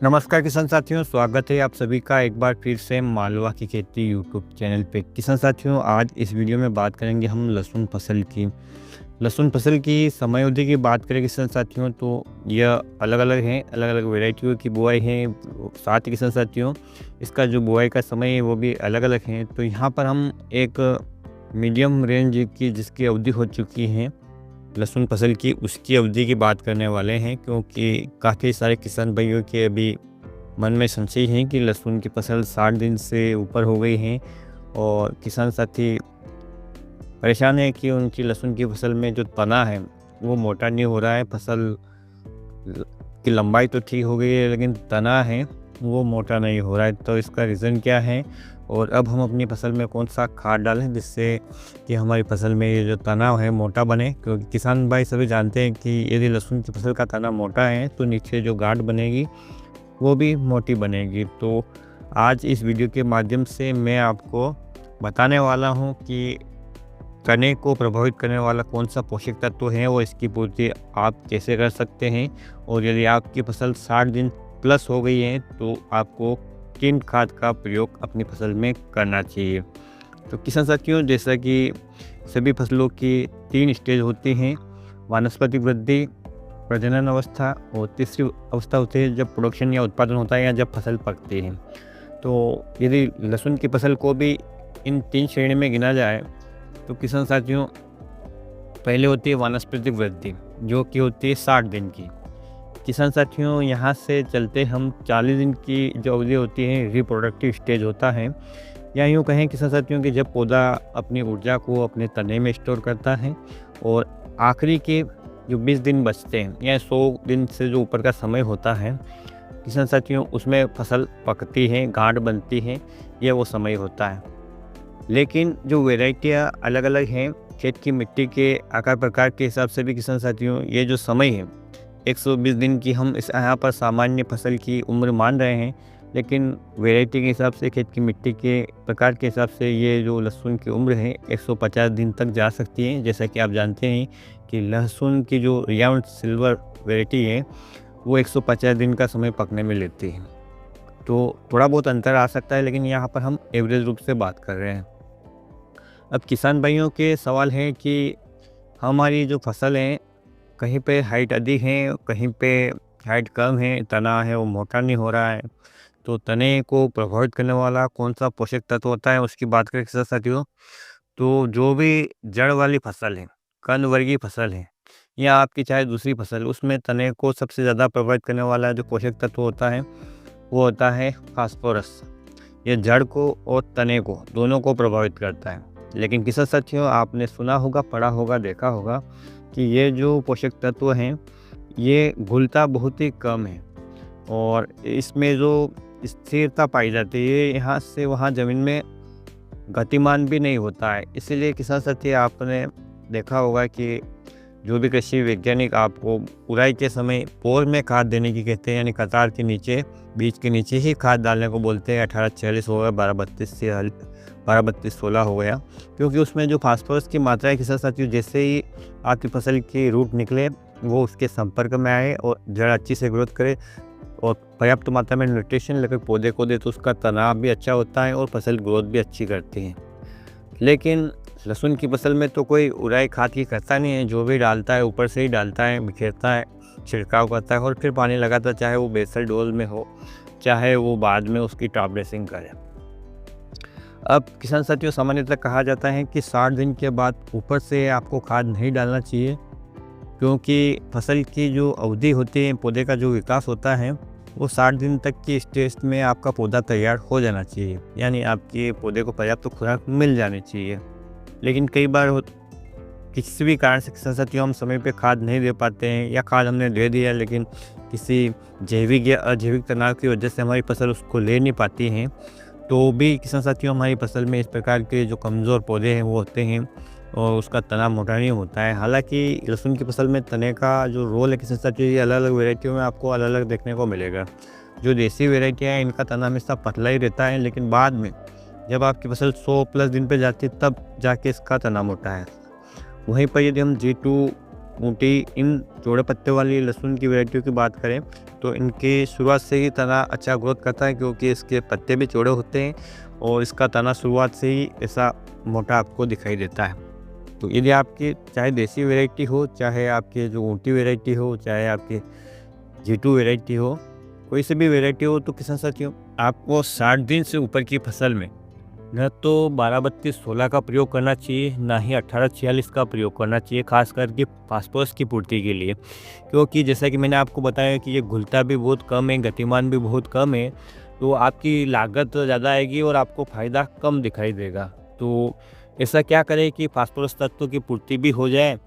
नमस्कार किसान साथियों, स्वागत है आप सभी का एक बार फिर से मालवा की खेती यूट्यूब चैनल पे। किसान साथियों, आज इस वीडियो में बात करेंगे हम लहसुन फसल की। लहसुन फसल की समयावधि की बात करें किसान साथियों, तो यह अलग अलग हैं, अलग अलग वेराइटियों की बुआई है। साथ ही किसान साथियों, इसका जो बुआई का समय है वो भी अलग अलग है। तो यहाँ पर हम एक मीडियम रेंज की जिसकी अवधि हो चुकी है लहसुन फसल की, उसकी अवधि की बात करने वाले हैं, क्योंकि काफ़ी सारे किसान भाइयों के अभी मन में संशय है कि लहसुन की फसल 60 दिन से ऊपर हो गई है और किसान साथी परेशान है कि उनकी लहसुन की फसल में जो तना है वो मोटा नहीं हो रहा है। फसल की लंबाई तो ठीक हो गई है लेकिन तना है वो मोटा नहीं हो रहा है। तो इसका रीज़न क्या है और अब हम अपनी फसल में कौन सा खाद डालें जिससे कि हमारी फसल में ये जो तना है मोटा बने, क्योंकि किसान भाई सभी जानते हैं कि यदि लहसुन की फसल का तना मोटा है तो नीचे जो गांठ बनेगी वो भी मोटी बनेगी। तो आज इस वीडियो के माध्यम से मैं आपको बताने वाला हूं कि तने को प्रभावित करने वाला कौन सा पोषक तत्व है और इसकी पूर्ति आप कैसे कर सकते हैं, और यदि आपकी फसल 60 दिन प्लस हो गई है तो आपको किन खाद का प्रयोग अपनी फसल में करना चाहिए। तो किसान साथियों, जैसा कि सभी फसलों की 3 स्टेज होती हैं, वानस्पतिक वृद्धि, प्रजनन अवस्था और तीसरी अवस्था होती है जब प्रोडक्शन या उत्पादन होता है या जब फसल पकती है। तो यदि लहसुन की फसल को भी इन 3 श्रेणी में गिना जाए तो किसान साथियों, पहले होती है वानस्पतिक वृद्धि जो कि होती है 60 दिन की। किसान साथियों, यहाँ से चलते हम 40 दिन की जो अवधि होती है रिप्रोडक्टिव स्टेज होता है, या यूँ कहें किसान साथियों कि जब पौधा अपनी ऊर्जा को अपने तने में स्टोर करता है और आखिरी के जो 20 दिन बचते हैं या 100 दिन से जो ऊपर का समय होता है किसान साथियों, उसमें फसल पकती है, गांठ बनती है, यह वो समय होता है। लेकिन जो वेराइटियाँ अलग अलग हैं, खेत की मिट्टी के आकार प्रकार के हिसाब से भी किसान साथियों ये जो समय है 120 दिन की हम इस यहाँ पर सामान्य फसल की उम्र मान रहे हैं, लेकिन वैरायटी के हिसाब से, खेत की मिट्टी के प्रकार के हिसाब से ये जो लहसुन की उम्र है 150 दिन तक जा सकती है। जैसा कि आप जानते हैं कि लहसुन की जो रियाउंड सिल्वर वैरायटी है वो 150 दिन का समय पकने में लेती है। तो थोड़ा बहुत अंतर आ सकता है, लेकिन यहाँ पर हम एवरेज रूप से बात कर रहे हैं। अब किसान भाइयों के सवाल है कि हमारी जो फसल है कहीं पे हाइट अधिक है, कहीं पे हाइट कम है, तना है वो मोटा नहीं हो रहा है, तो तने को प्रभावित करने वाला कौन सा पोषक तत्व होता है उसकी बात करें किसान साथियों, तो जो भी जड़ वाली फसल है, कंद वर्गीय फसल है या आपकी चाहे दूसरी फसल, उसमें तने को सबसे ज़्यादा प्रभावित करने वाला जो पोषक तत्व होता है वो होता है फास्फोरस। ये जड़ को और तने को दोनों को प्रभावित करता है। लेकिन किसान साथियों, आपने सुना होगा, पढ़ा होगा, देखा होगा कि ये जो पोषक तत्व हैं ये घुलता बहुत ही कम है और इसमें जो स्थिरता पाई जाती है ये यहाँ से वहाँ ज़मीन में गतिमान भी नहीं होता है। इसीलिए किसान साथी, आपने देखा होगा कि जो भी कृषि वैज्ञानिक आपको उड़ाई के समय पोर में खाद देने की कहते हैं, यानी कतार के नीचे, बीज के नीचे ही खाद डालने को बोलते हैं। 18-46 हो गया, 12-32-16 हो गया, क्योंकि उसमें जो फास्फोरस की मात्रा है किसान साथियों, जैसे ही आपकी फसल की रूट निकले वो उसके संपर्क में आए और जड़ अच्छी से ग्रोथ करे और पर्याप्त मात्रा में न्यूट्रिशन लेकर पौधे को दे, तो उसका तनाव भी अच्छा होता है और फसल ग्रोथ भी अच्छी करती है। लेकिन लहसुन की फसल में तो कोई उड़ाई खाद की करता नहीं है, जो भी डालता है ऊपर से ही डालता है, बिखेरता है, छिड़काव करता है और फिर पानी लगाता है, चाहे वो बेसल डोल में हो, चाहे वो बाद में उसकी टॉप ड्रेसिंग करे। अब किसान साथियों, सामान्यतः कहा जाता है कि 60 दिन के बाद ऊपर से आपको खाद नहीं डालना चाहिए, क्योंकि फसल की जो अवधि होती है, पौधे का जो विकास होता है वो 60 दिन तक की स्टेज में आपका पौधा तैयार हो जाना चाहिए, यानी आपके पौधे को पर्याप्त खुराक मिल जानी चाहिए। लेकिन कई बार किसी भी कारण से किसान साथियों हम समय पे खाद नहीं दे पाते हैं, या खाद हमने दे दिया लेकिन किसी जैविक या अजैविक तनाव की वजह से हमारी फसल उसको ले नहीं पाती हैं, तो भी किसान साथियों हमारी फसल में इस प्रकार के जो कमज़ोर पौधे हैं वो होते हैं और उसका तना मोटा नहीं होता है। हालांकि लहसुन की फसल में तने का जो रोल है किसान साथियों, ये अलग अलग वेराइटियों में आपको अलग अलग देखने को मिलेगा। जो देसी वेराइटियाँ हैं इनका तना हमेशा पतला ही रहता है, लेकिन बाद में जब आपकी फसल 100 प्लस दिन पे जाती है तब जाके इसका तना मोटा है। वहीं पर यदि हम G2 ऊँटी, इन चौड़े पत्ते वाली लहसुन की वैरायटियों की बात करें तो इनकी शुरुआत से ही तना अच्छा ग्रोथ करता है, क्योंकि इसके पत्ते भी चौड़े होते हैं और इसका तना शुरुआत से ही ऐसा मोटा आपको दिखाई देता है। तो यदि आपकी चाहे देसी वैरायटी हो, चाहे आपकी जो ऊँटी वैरायटी हो, चाहे आपकी G2 वैरायटी हो, कोई सी भी वैरायटी हो, तो किसान साथियों आपको 60 दिन से ऊपर की फसल में न तो 12-32-16 का प्रयोग करना चाहिए, ना ही 18-46 का प्रयोग करना चाहिए, खास करके फास्फोरस की पूर्ति के लिए। क्योंकि जैसा कि मैंने आपको बताया कि ये घुलता भी बहुत कम है, गतिमान भी बहुत कम है, तो आपकी लागत ज़्यादा आएगी और आपको फ़ायदा कम दिखाई देगा। तो ऐसा क्या करें कि फास्फोरस तत्वों की पूर्ति भी हो जाए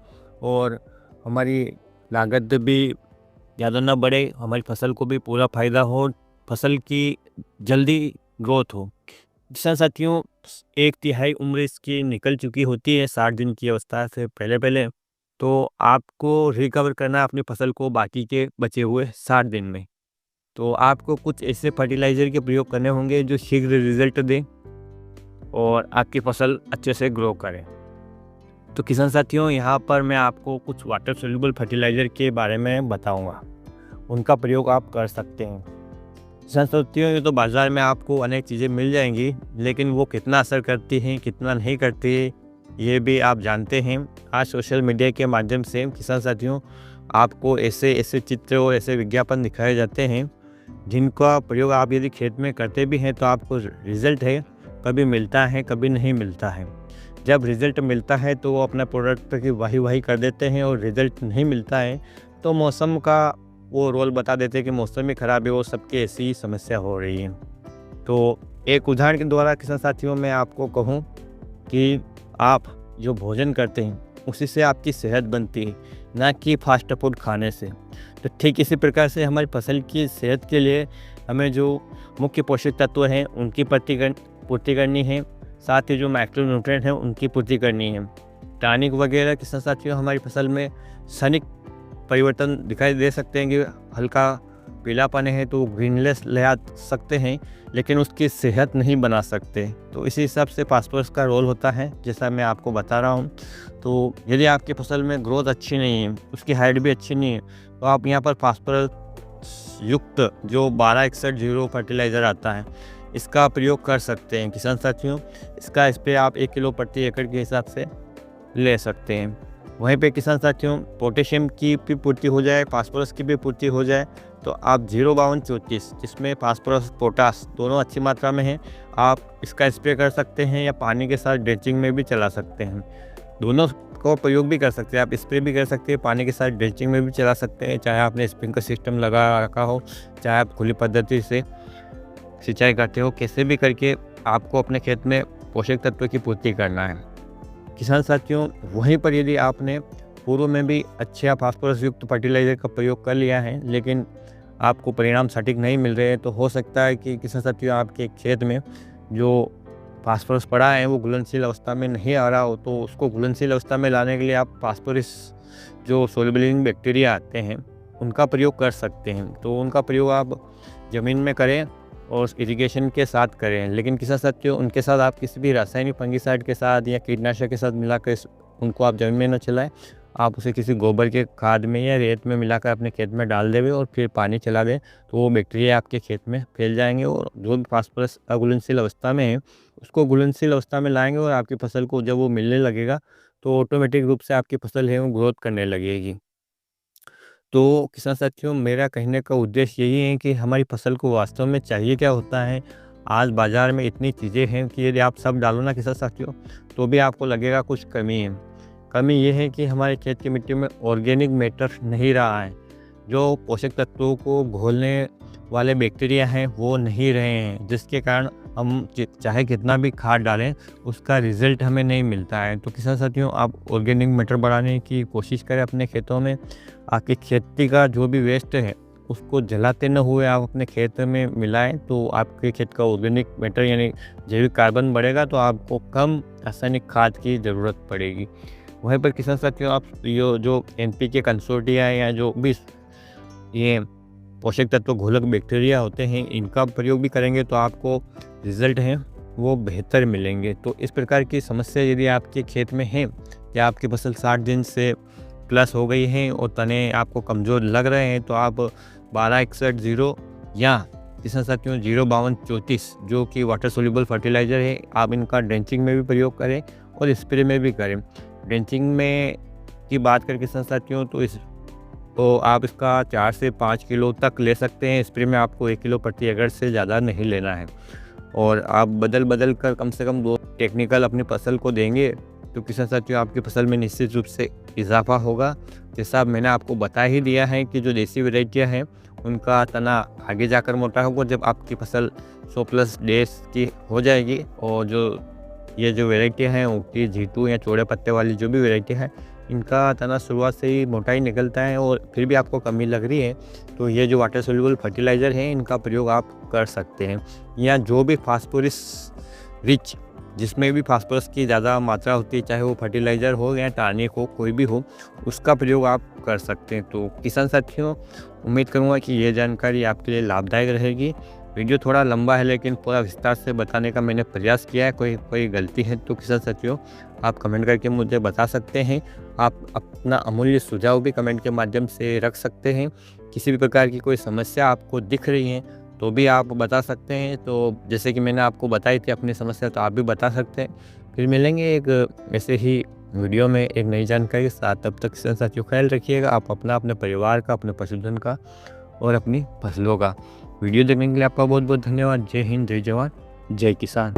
और हमारी लागत भी ज़्यादा ना बढ़े, हमारी फसल को भी पूरा फ़ायदा हो, फसल की जल्दी ग्रोथ हो। किसान साथियों 1/3 उम्र इसकी निकल चुकी होती है 60 दिन की अवस्था से पहले, तो आपको रिकवर करना है अपनी फसल को बाकी के बचे हुए 60 दिन में। तो आपको कुछ ऐसे फर्टिलाइज़र के प्रयोग करने होंगे जो शीघ्र रिजल्ट दें और आपकी फसल अच्छे से ग्रो करे। तो किसान साथियों यहाँ पर मैं आपको कुछ वाटर सोल्यूबल फर्टिलाइज़र के बारे में बताऊँगा, उनका प्रयोग आप कर सकते हैं। किसान साथियों ये तो बाज़ार में आपको अनेक चीज़ें मिल जाएंगी, लेकिन वो कितना असर करती हैं, कितना नहीं करती है, ये भी आप जानते हैं। आज सोशल मीडिया के माध्यम से किसान साथियों आपको ऐसे चित्र और ऐसे विज्ञापन दिखाए जाते हैं जिनका प्रयोग आप यदि खेत में करते भी हैं तो आपको रिज़ल्ट है कभी मिलता है, कभी नहीं मिलता है। जब रिज़ल्ट मिलता है तो वो अपना प्रोडक्ट की वाही कर देते हैं, और रिज़ल्ट नहीं मिलता है तो मौसम का वो रोल बता देते हैं कि मौसम ही ख़राब है, वो सबकी ऐसी ही समस्या हो रही है। तो एक उदाहरण के द्वारा किसान साथियों मैं आपको कहूँ कि आप जो भोजन करते हैं उसी से आपकी सेहत बनती है, ना कि फास्ट फूड खाने से। तो ठीक इसी प्रकार से हमारी फसल की सेहत के लिए हमें जो मुख्य पोषक तत्व हैं उनकी पूर्ति करनी है, साथ ही जो माइक्रोन्यूट्रिएंट हैं उनकी पूर्ति करनी है। टॉनिक वगैरह किसान साथियों हमारी फसल में क्षणिक परिवर्तन दिखाई दे सकते हैं कि हल्का पीलापन है तो ग्रीनलेस ले आ सकते हैं, लेकिन उसकी सेहत नहीं बना सकते। तो इसी हिसाब से फास्फोरस का रोल होता है, जैसा मैं आपको बता रहा हूँ। तो यदि आपकी फसल में ग्रोथ अच्छी नहीं है, उसकी हाइट भी अच्छी नहीं है, तो आप यहाँ पर फास्फोरस युक्त जो 1261 फर्टिलाइज़र आता है इसका प्रयोग कर सकते हैं। किसान साथियों इसका स्प्रे आप 1 किलो प्रति एकड़ के हिसाब से ले सकते हैं। वहीं पे किसान साथियों पोटेशियम की भी पूर्ति हो जाए, फास्फोरस की भी पूर्ति हो जाए, तो आप 05234 जिसमें फास्फोरस पोटास दोनों अच्छी मात्रा में है, आप इसका स्प्रे कर सकते हैं या पानी के साथ ड्रेंचिंग में भी चला सकते हैं। दोनों को प्रयोग भी कर सकते हैं, आप स्प्रे भी कर सकते हैं, पानी के साथ ड्रेंचिंग में भी चला सकते हैं, चाहे आपने स्प्रिंकलर सिस्टम लगा रखा हो, चाहे आप खुली पद्धति से सिंचाई करते हो, कैसे भी करके आपको अपने खेत में पोषक तत्व की पूर्ति करना है। किसान साथियों वहीं पर यदि आपने पूर्व में भी अच्छा फास्फोरस युक्त फर्टिलाइज़र का प्रयोग कर लिया है, लेकिन आपको परिणाम सटीक नहीं मिल रहे हैं, तो हो सकता है कि किसान साथियों आपके खेत में जो फास्फोरस पड़ा है वो घुलनशील अवस्था में नहीं आ रहा हो, तो उसको घुलनशील अवस्था में लाने के लिए आप फास्फोरस जो सोल्युबल बैक्टीरिया आते हैं उनका प्रयोग कर सकते हैं। तो उनका प्रयोग आप ज़मीन में करें और इरिगेशन के साथ करें, लेकिन किसान साथियों उनके साथ आप किसी भी रासायनिक फंगिसाइड के साथ या कीटनाशक के साथ मिलाकर उनको आप ज़मीन में न चलाएं। आप उसे किसी गोबर के खाद में या रेत में मिलाकर अपने खेत में डाल दें और फिर पानी चला दें, तो वो बैक्टीरिया आपके खेत में फैल जाएंगे और जो भी फास्फोरस अघुलनशील अवस्था में है उसको घुलनशील अवस्था में लाएंगे, और आपकी फसल को जब वो मिलने लगेगा तो ऑटोमेटिक रूप से आपकी फसल है वो ग्रोथ करने लगेगी। तो किसान साथियों मेरा कहने का उद्देश्य यही है कि हमारी फसल को वास्तव में चाहिए क्या होता है। आज बाज़ार में इतनी चीज़ें हैं कि यदि आप सब डालो ना किसान साथियों तो भी आपको लगेगा कुछ कमी है। कमी ये है कि हमारे खेत की मिट्टी में ऑर्गेनिक मैटर नहीं रहा है, जो पोषक तत्वों को घोलने वाले बैक्टीरिया हैं वो नहीं रहे हैं, जिसके कारण हम चाहे कितना भी खाद डालें उसका रिज़ल्ट हमें नहीं मिलता है। तो किसान साथियों आप ऑर्गेनिक मैटर बढ़ाने की कोशिश करें अपने खेतों में। आपकी खेती का जो भी वेस्ट है उसको जलाते न हुए आप अपने खेत में मिलाएं, तो आपके खेत का ऑर्गेनिक मैटर यानी जैविक कार्बन बढ़ेगा, तो आपको कम रासायनिक खाद की ज़रूरत पड़ेगी। वहीं पर किसान साथियों आप ये जो NPK कंसोर्टिया या जो भी ये पोषक तत्व घोलक बैक्टीरिया होते हैं इनका प्रयोग भी करेंगे तो आपको रिज़ल्ट हैं वो बेहतर मिलेंगे। तो इस प्रकार की समस्या यदि आपके खेत में है कि आपकी फसल 60 दिन से प्लस हो गई हैं और तने आपको कमज़ोर लग रहे हैं तो आप 1261 या किसान साथियों 05234 जो कि वाटर सोल्यूबल फर्टिलाइज़र है, आप इनका ड्रेंचिंग में भी प्रयोग करें और स्प्रे में भी करें। ड्रेंचिंग में की बात करें किसान साथियों तो आप इसका 4 से 5 किलो तक ले सकते हैं। स्प्रे में आपको 1 किलो प्रति एकड़ से ज़्यादा नहीं लेना है और आप बदल कर कम से कम 2 टेक्निकल अपनी फसल को देंगे तो किसान साथियों आपकी फसल में निश्चित रूप से इजाफा होगा। जैसा मैंने आपको बता ही दिया है कि जो देसी वैरायटियाँ हैं उनका तना आगे जाकर मोटा होगा जब आपकी फसल 100+ डेज की हो जाएगी। और ये जो वैरायटियाँ हैं ऊटी, जीतू या चौड़े पत्ते वाली जो भी वैरायटी है, इनका तना शुरुआत से ही मोटा ही निकलता है और फिर भी आपको कमी लग रही है तो ये जो वाटर सोल्यूबल फर्टिलाइज़र है इनका प्रयोग आप कर सकते हैं। या जो भी फास्फोरस रिच, जिसमें भी फास्फोरस की ज़्यादा मात्रा होती है, चाहे वो फर्टिलाइज़र हो या टॉनिक हो, कोई भी हो, उसका प्रयोग आप कर सकते हैं। तो किसान साथियों, उम्मीद करूँगा कि ये जानकारी आपके लिए लाभदायक रहेगी। वीडियो थोड़ा लंबा है लेकिन पूरा विस्तार से बताने का मैंने प्रयास किया है। कोई गलती है तो किसान साथियों आप कमेंट करके मुझे बता सकते हैं। आप अपना अमूल्य सुझाव भी कमेंट के माध्यम से रख सकते हैं। किसी भी प्रकार की कोई समस्या आपको दिख रही है तो भी आप बता सकते हैं। तो जैसे कि मैंने आपको बताई थी अपनी समस्या, तो आप भी बता सकते हैं। फिर मिलेंगे एक ऐसे ही वीडियो में एक नई जानकारी के साथ। तब तक किसान साथियों ख्याल रखिएगा आप अपना, अपने परिवार का, अपने पशुधन का और अपनी फसलों का। वीडियो देखने के लिए आपका बहुत बहुत धन्यवाद। जय हिंद, जय जवान, जय किसान।